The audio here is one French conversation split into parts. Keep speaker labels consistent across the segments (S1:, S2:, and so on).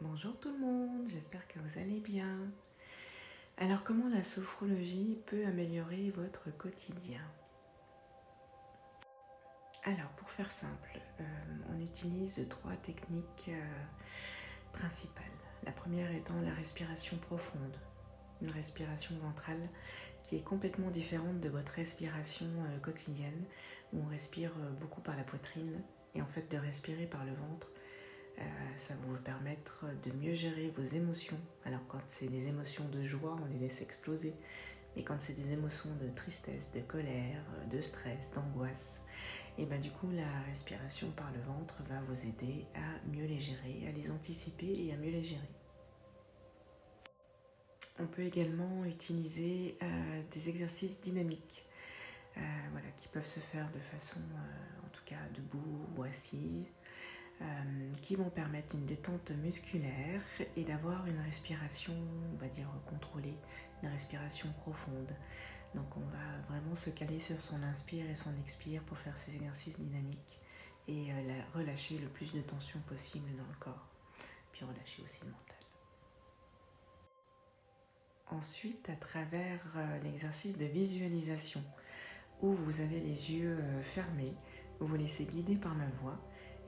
S1: Bonjour tout le monde, j'espère que vous allez bien. Alors comment la sophrologie peut améliorer votre quotidien? Alors pour faire simple, on utilise 3 techniques principales. La première étant la respiration profonde, une respiration ventrale qui est complètement différente de votre respiration quotidienne où on respire beaucoup par la poitrine et en fait de respirer par le ventre. Ça va vous permettre de mieux gérer vos émotions. Alors quand c'est des émotions de joie, on les laisse exploser. Mais quand c'est des émotions de tristesse, de colère, de stress, d'angoisse, et bien du coup la respiration par le ventre va vous aider à mieux les gérer, à les anticiper et à mieux les gérer. On peut également utiliser des exercices dynamiques qui peuvent se faire de façon, en tout cas debout ou assise, qui vont permettre une détente musculaire et d'avoir une respiration, on va dire, contrôlée, une respiration profonde. Donc on va vraiment se caler sur son inspire et son expire pour faire ces exercices dynamiques et relâcher le plus de tension possible dans le corps, puis relâcher aussi le mental. Ensuite, à travers l'exercice de visualisation, où vous avez les yeux fermés, vous vous laissez guider par ma voix.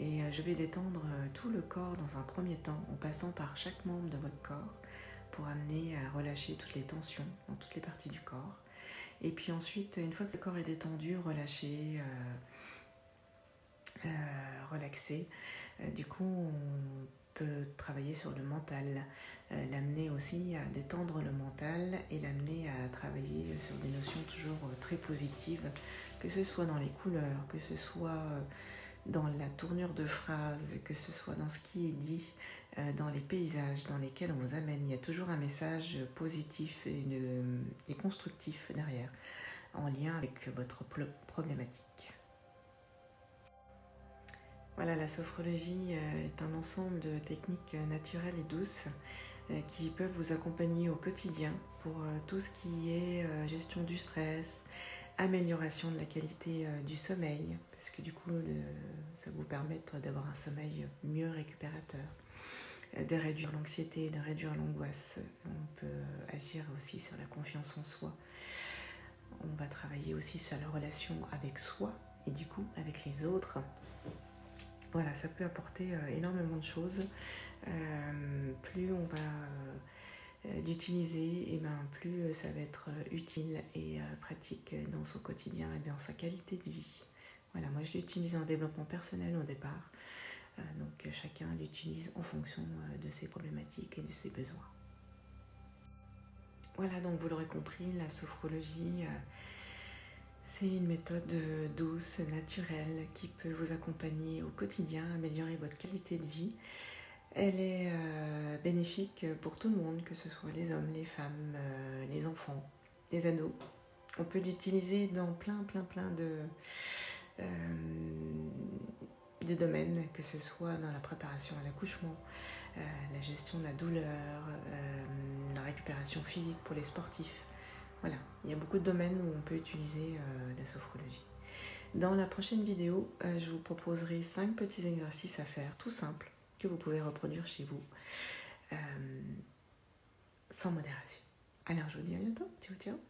S1: Et je vais détendre tout le corps dans un premier temps en passant par chaque membre de votre corps pour amener à relâcher toutes les tensions dans toutes les parties du corps. Et puis ensuite, une fois que le corps est détendu, relâché, relaxé, du coup on peut travailler sur le mental, l'amener aussi à détendre le mental et l'amener à travailler sur des notions toujours très positives, que ce soit dans les couleurs, que ce soit dans la tournure de phrases, que ce soit dans ce qui est dit, dans les paysages dans lesquels on vous amène. Il y a toujours un message positif et constructif derrière, en lien avec votre problématique. Voilà, la sophrologie est un ensemble de techniques naturelles et douces qui peuvent vous accompagner au quotidien pour tout ce qui est gestion du stress, amélioration de la qualité du sommeil, parce que du coup ça vous permet d'avoir un sommeil mieux récupérateur, de réduire l'anxiété, de réduire l'angoisse. On peut agir aussi sur la confiance en soi. On va travailler aussi sur la relation avec soi et du coup avec les autres. Voilà, ça peut apporter énormément de choses. Plus on va d'utiliser, et plus ça va être utile et pratique dans son quotidien et dans sa qualité de vie. Voilà, moi je l'utilise en développement personnel au départ, donc chacun l'utilise en fonction de ses problématiques et de ses besoins. Voilà, donc vous l'aurez compris, la sophrologie, c'est une méthode douce, naturelle, qui peut vous accompagner au quotidien, améliorer votre qualité de vie. Elle est bénéfique pour tout le monde, que ce soit les hommes, les femmes, les enfants, les ados. On peut l'utiliser dans plein de domaines, que ce soit dans la préparation à l'accouchement, la gestion de la douleur, la récupération physique pour les sportifs. Voilà, il y a beaucoup de domaines où on peut utiliser la sophrologie. Dans la prochaine vidéo, je vous proposerai 5 petits exercices à faire, tout simples, que vous pouvez reproduire chez vous, sans modération. Alors je vous dis à bientôt, ciao ciao.